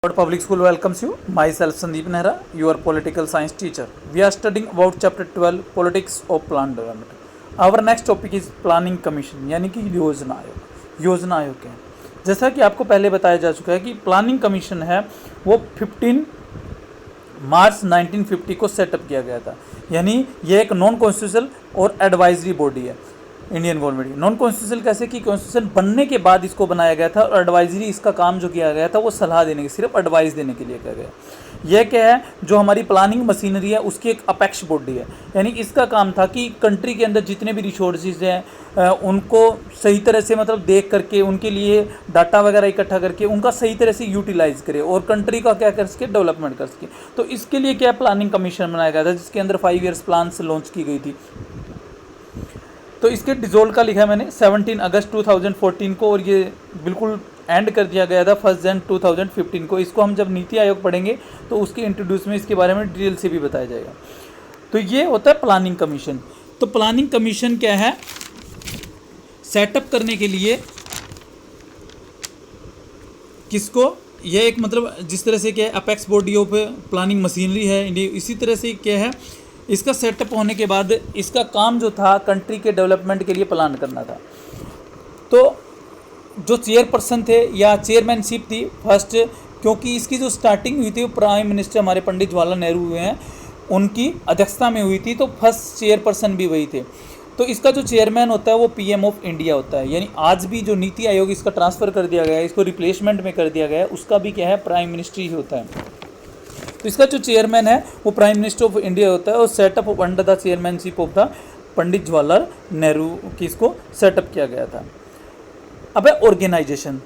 Harvard Public School welcomes you. Myself Sandeep Nehra, your political science teacher. We are studying about chapter 12 politics of plan development. Our next topic is planning commission यानी कि योजना आयोग। योजना आयोग क्या है? जैसा कि आपको पहले बताया जा चुका है कि प्लानिंग कमीशन है वो 15 मार्च 1950 को सेटअप किया गया था। यानी ये एक नॉन कॉन्स्टिट्यूशनल और एडवाइजरी बॉडी है इंडियन गवर्नमेंट की। नॉन कॉन्स्टिट्यूशनल कैसे कि कॉन्स्टिट्यूशन बनने के बाद इसको बनाया गया था और एडवाइजरी इसका काम जो किया गया था वो सलाह देने के, सिर्फ एडवाइस देने के लिए किया गया। यह क्या है, जो हमारी प्लानिंग मशीनरी है उसकी एक अपेक्ष बॉडी है। यानी इसका काम था कि कंट्री के अंदर जितने भी रिसोर्सेज हैं उनको सही तरह से मतलब देख करके उनके लिए डाटा वगैरह इकट्ठा करके उनका सही तरह से यूटिलाइज करे और कंट्री का क्या कर सके, डेवलपमेंट कर सके। तो इसके लिए क्या प्लानिंग कमीशन बनाया गया था जिसके अंदर 5 ईयर्स प्लान्स लॉन्च की गई थी। तो इसके डिजोल्व का लिखा है मैंने 17 अगस्त 2014 को और ये बिल्कुल एंड कर दिया गया था 1 जनवरी 2015 को। इसको हम जब नीति आयोग पढ़ेंगे तो उसके इंट्रोड्यूस में इसके बारे में डिटेल से भी बताया जाएगा। तो ये होता है प्लानिंग कमीशन। तो प्लानिंग कमीशन क्या है, सेटअप करने के लिए किसको, यह एक मतलब जिस तरह से क्या है apex body of planning machinery है, इसी तरह से क्या है इसका सेटअप होने के बाद इसका काम जो था कंट्री के डेवलपमेंट के लिए प्लान करना था। तो जो चेयरपर्सन थे या चेयरमैनशिप थी फर्स्ट, क्योंकि इसकी जो स्टार्टिंग हुई थी वो प्राइम मिनिस्टर हमारे पंडित जवाहरलाल नेहरू हुए हैं, उनकी अध्यक्षता में हुई थी। तो फर्स्ट चेयरपर्सन भी वही थे। तो इसका जो चेयरमैन होता है वो पीएम ऑफ इंडिया होता है। यानी आज भी जो नीति आयोग इसका ट्रांसफ़र कर दिया गया है, इसको रिप्लेसमेंट में कर दिया गया है, उसका भी क्या है प्राइम मिनिस्टर ही होता है। तो इसका जो चेयरमैन है वो प्राइम मिनिस्टर ऑफ इंडिया होता है और setup of under the chairmanship of the Pandit Jawaharlal Nehru की इसको सेटअप किया गया था। अब है ऑर्गेनाइजेशन।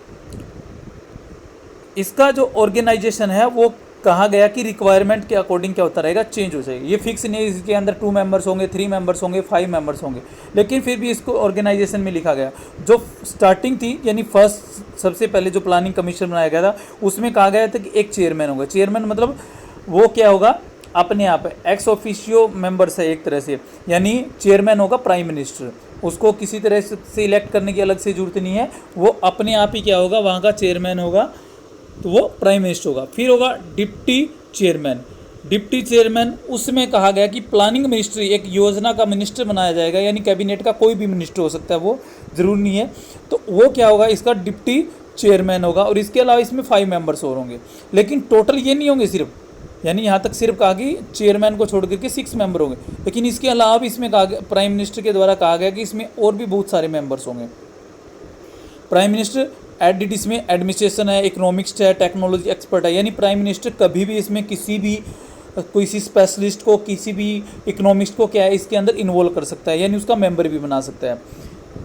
इसका जो ऑर्गेनाइजेशन है वो कहा गया कि रिक्वायरमेंट के अकॉर्डिंग क्या होता रहेगा, चेंज हो जाएगा। ये फिक्स नहीं है इसके अंदर 2 मेंबर्स होंगे, 3 मेंबर्स होंगे, 5 मेंबर्स होंगे, लेकिन फिर भी इसको ऑर्गेनाइजेशन में लिखा गया। जो स्टार्टिंग थी यानी फर्स्ट सबसे पहले जो प्लानिंग कमीशन बनाया गया था उसमें कहा गया था कि एक चेयरमैन होगा। चेयरमैन मतलब वो क्या होगा, अपने आप एक्स ऑफिशियो मेंबर्स है एक तरह से, यानी चेयरमैन होगा प्राइम मिनिस्टर, उसको किसी तरह से इलेक्ट करने की अलग से जरूरत नहीं है, वो अपने आप ही क्या होगा वहाँ का चेयरमैन होगा, तो वो प्राइम मिनिस्टर होगा। फिर होगा डिप्टी चेयरमैन। डिप्टी चेयरमैन उसमें कहा गया कि प्लानिंग मिनिस्ट्री एक योजना का मिनिस्टर बनाया जाएगा, यानी कैबिनेट का कोई भी मिनिस्टर हो सकता है, वो जरूरी नहीं है। तो वो क्या होगा, इसका डिप्टी चेयरमैन होगा और इसके अलावा इसमें 5 मेंबर्स और होंगे, लेकिन टोटल ये नहीं होंगे सिर्फ, यानी यहाँ तक सिर्फ कहा कि चेयरमैन को छोड़ करके 6 मेंबर होंगे, लेकिन इसके अलावा भी इसमें कहा गया, प्राइम मिनिस्टर के द्वारा कहा गया कि इसमें और भी बहुत सारे मेंबर्स होंगे। प्राइम मिनिस्टर एडिड इसमें एडमिनिस्ट्रेशन है, इकोनॉमिक्स है, टेक्नोलॉजी एक्सपर्ट है, यानी प्राइम मिनिस्टर कभी भी इसमें किसी स्पेशलिस्ट को, किसी भी इकोनॉमिस्ट को क्या है इसके अंदर इन्वॉल्व कर सकता है, यानी उसका मेंबर भी बना सकता है।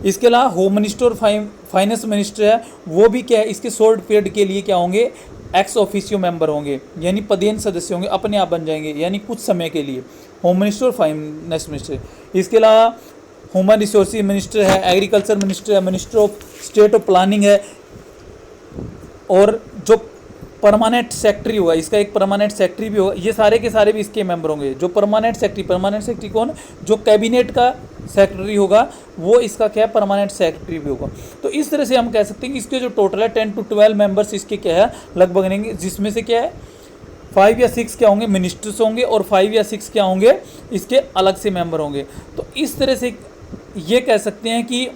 इसके अलावा होम मिनिस्टर और फाइनेंस मिनिस्टर है, वो भी क्या है इसके शॉर्ट पीरियड के लिए क्या होंगे, एक्स ऑफिशियो मेंबर होंगे, यानी पदेन सदस्य होंगे, अपने आप बन जाएंगे, यानी कुछ समय के लिए होम मिनिस्टर और फाइनेंस मिनिस्टर। इसके अलावा ह्यूमन रिसोर्सेज मिनिस्टर है, एग्रीकल्चर मिनिस्टर है, minister of state of planning है, और जो परमानेंट सेक्रेटरी होगा इसका एक परमानेंट सेक्रेटरी भी होगा। ये सारे के सारे भी इसके मेंबर होंगे। जो परमानेंट सेक्रेटरी कौन, जो कैबिनेट का सेक्रेटरी होगा वो इसका क्या है परमानेंट सेक्रेटरी भी होगा। तो इस तरह से हम कह सकते हैं कि इसके जो टोटल है 10 to 12 मेंबर्स इसके क्या है लगभग रहेंगे, जिसमें से क्या है 5 या 6 क्या होंगे मिनिस्टर्स होंगे और 5 या 6 क्या होंगे इसके अलग से मेंबर होंगे। तो इस तरह से ये कह सकते हैं कि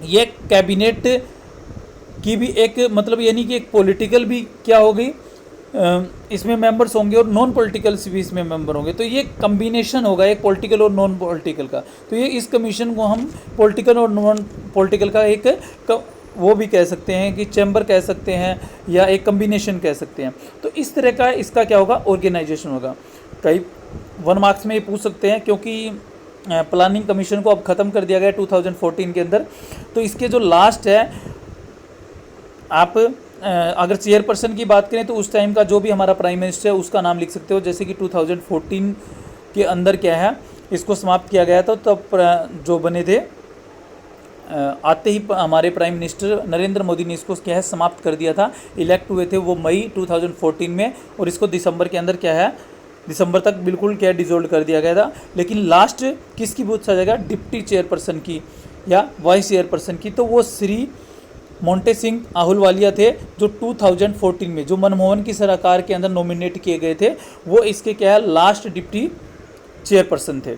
ये कैबिनेट की भी एक मतलब यानी कि एक पॉलिटिकल भी क्या होगी इसमें मेंबर्स होंगे और नॉन पॉलिटिकल भी इसमें मेंबर होंगे। तो ये कम्बिनेशन होगा एक पॉलिटिकल और नॉन पॉलिटिकल का। तो ये इस कमीशन को हम पॉलिटिकल और नॉन पॉलिटिकल का एक वो भी कह सकते हैं कि चैम्बर कह सकते हैं या एक कम्बिनेशन कह सकते हैं। तो इस तरह का इसका क्या होगा ऑर्गेनाइजेशन होगा। कई 1 मार्क्स में ये पूछ सकते हैं क्योंकि प्लानिंग कमीशन को अब ख़त्म कर दिया गया 2014 के अंदर। तो इसके जो लास्ट है आप अगर चेयरपर्सन की बात करें तो उस टाइम का जो भी हमारा प्राइम मिनिस्टर है उसका नाम लिख सकते हो, जैसे कि 2014 के अंदर क्या है इसको समाप्त किया गया था। तब जो बने थे आते ही हमारे प्राइम मिनिस्टर नरेंद्र मोदी ने इसको क्या है समाप्त कर दिया था। इलेक्ट हुए थे वो मई 2014 में और इसको दिसंबर के अंदर क्या है दिसंबर तक बिल्कुल क्या डिसॉल्व कर दिया गया था। लेकिन लास्ट किसकी पूछा जाएगा, डिप्टी चेयरपर्सन की या वाइस चेयरपर्सन की, तो वो श्री मोंटे सिंह आहलूवालिया थे, जो 2014 में जो मनमोहन की सरकार के अंदर नॉमिनेट किए गए थे, वो इसके क्या है लास्ट डिप्टी चेयरपर्सन थे।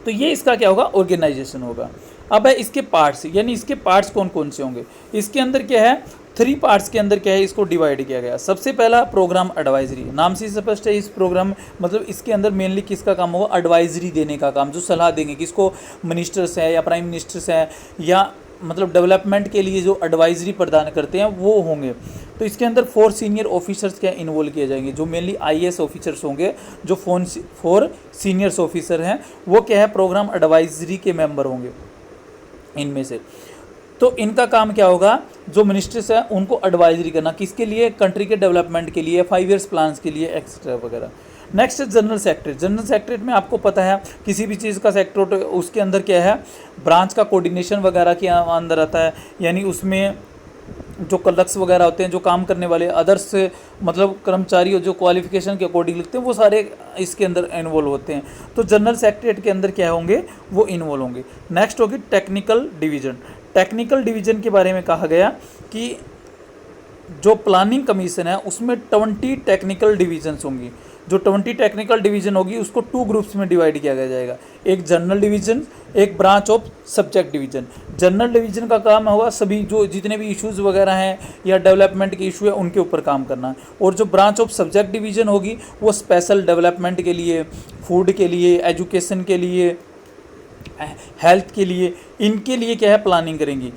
तो ये इसका क्या होगा ऑर्गेनाइजेशन होगा। अब है इसके पार्ट्स, यानी इसके पार्ट्स कौन कौन से होंगे। इसके अंदर क्या है 3 पार्ट्स के अंदर क्या है इसको डिवाइड किया गया। सबसे पहला प्रोग्राम एडवाइजरी, नाम से स्पष्ट है इस प्रोग्राम मतलब इसके अंदर मेनली किसका काम होगा एडवाइजरी देने का काम, जो सलाह देंगे किसको मिनिस्टर्स हैं या प्राइम मिनिस्टर्स हैं या मतलब डेवलपमेंट के लिए जो एडवाइजरी प्रदान करते हैं वो होंगे। तो इसके अंदर 4 सीनियर ऑफिसर्स क्या इन्वॉल्व किए जाएंगे, जो मेनली आईएएस ऑफिसर्स होंगे, जो 4 सीनियर्स ऑफिसर हैं वो क्या है प्रोग्राम एडवाइजरी के मेंबर होंगे इनमें से। तो इनका काम क्या होगा, जो मिनिस्टर्स हैं उनको एडवाइजरी करना, किसके लिए कंट्री के डेवलपमेंट के लिए, 5 ईयर्स प्लान्स के लिए एक्सेट्रा वगैरह। Next general secretary, general secretary में आपको पता है किसी भी चीज़ का सेक्रेटरी उसके अंदर क्या है ब्रांच का कोऑर्डिनेशन वगैरह के अंदर आता है, यानी उसमें जो क्लर्क्स वगैरह होते हैं, जो काम करने वाले अदर्स मतलब कर्मचारी जो क्वालिफिकेशन के अकॉर्डिंग लिखते हैं वो सारे इसके अंदर इन्वॉल्व होते हैं। तो जनरल सेक्रेटरीट के अंदर क्या होंगे वो इन्वॉल्व होंगे। नेक्स्ट होगी टेक्निकल डिवीज़न। टेक्निकल डिवीज़न के बारे में कहा गया कि जो प्लानिंग कमीशन है उसमें 20 टेक्निकल डिवीजन्स होंगी। जो 20 टेक्निकल डिवीज़न होगी उसको 2 ग्रुप्स में डिवाइड किया जाएगा, एक जनरल डिवीज़न, एक branch of subject division. General division का काम होगा सभी जो जितने भी इश्यूज़ वगैरह हैं या डेवलपमेंट के इशू है उनके ऊपर काम करना, और जो ब्रांच ऑफ सब्जेक्ट डिवीज़न होगी वो स्पेशल डेवलपमेंट के लिए, फूड के लिए, एजुकेशन के लिए, हेल्थ के लिए, इनके लिए क्या है प्लानिंग करेंगी।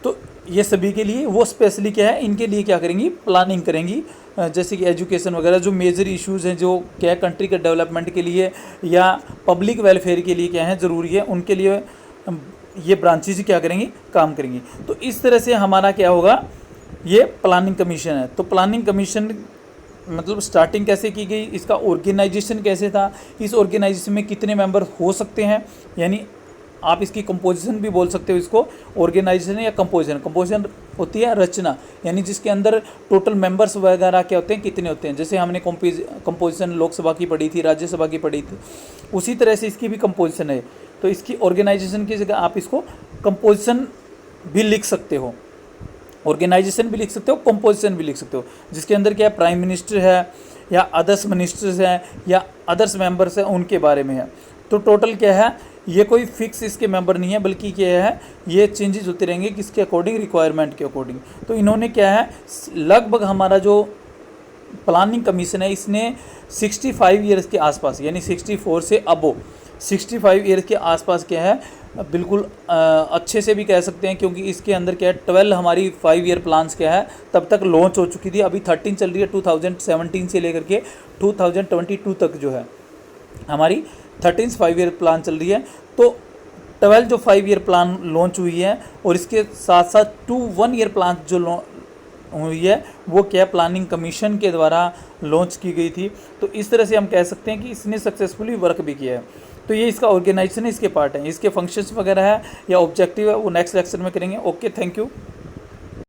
तो ये सभी के लिए वो स्पेशली क्या है इनके लिए क्या करेंगी प्लानिंग करेंगी, जैसे कि एजुकेशन वगैरह जो मेजर इश्यूज़ हैं जो क्या है कंट्री के डेवलपमेंट के लिए या पब्लिक वेलफेयर के लिए क्या है ज़रूरी है, उनके लिए ये ब्रांचेज क्या करेंगी काम करेंगी। तो इस तरह से हमारा क्या होगा ये प्लानिंग कमीशन है। तो प्लानिंग कमीशन मतलब स्टार्टिंग कैसे की गई, इसका ऑर्गेनाइजेशन कैसे था, इस ऑर्गेनाइजेशन में कितने मेंबर हो सकते हैं, यानी आप इसकी कंपोजिशन भी बोल सकते हो इसको ऑर्गेनाइजेशन या कंपोजिशन। कंपोजिशन होती है रचना, यानी जिसके अंदर टोटल मेंबर्स वगैरह क्या होते हैं कितने होते हैं। जैसे हमने कंपोजिशन लोकसभा की पढ़ी थी, राज्यसभा की पढ़ी थी, उसी तरह से इसकी भी कंपोजिशन है। तो इसकी ऑर्गेनाइजेशन की जगह आप इसको कंपोजिशन भी लिख सकते हो, ऑर्गेनाइजेशन भी लिख सकते हो, कंपोजिशन भी लिख सकते हो, जिसके अंदर क्या प्राइम मिनिस्टर है या अदर्स मिनिस्टर्स हैं या अदर्स मेंबर्स हैं उनके बारे में है। तो टोटल क्या है ये कोई फिक्स इसके मेंबर नहीं है, बल्कि क्या है ये चेंजेस होते रहेंगे किसके अकॉर्डिंग, रिक्वायरमेंट के अकॉर्डिंग। तो इन्होंने क्या है लगभग हमारा जो प्लानिंग कमीशन है इसने 65 ईयर्स के आसपास, यानी 64 से अबो 65 ईयर्स के आसपास क्या है बिल्कुल अच्छे से भी कह सकते हैं, क्योंकि इसके अंदर क्या है 12 हमारी 5 ईयर प्लान्स क्या है तब तक लॉन्च हो चुकी थी। अभी 13 चल रही है, 2017 से लेकर के 2022 तक जो है हमारी 13 5 ईयर प्लान चल रही है। तो 12 जो 5 ईयर प्लान लॉन्च हुई है और इसके साथ साथ 2 1 ईयर प्लान जो हुई है वो क्या प्लानिंग कमीशन के द्वारा लॉन्च की गई थी। तो इस तरह से हम कह सकते हैं कि इसने सक्सेसफुली वर्क भी किया है। तो ये इसका ऑर्गेनाइजेशन है, इसके पार्ट हैं, इसके फंक्शंस वगैरह है या ऑब्जेक्टिव है वो नेक्स्ट लेक्चर में करेंगे। Okay, thank you.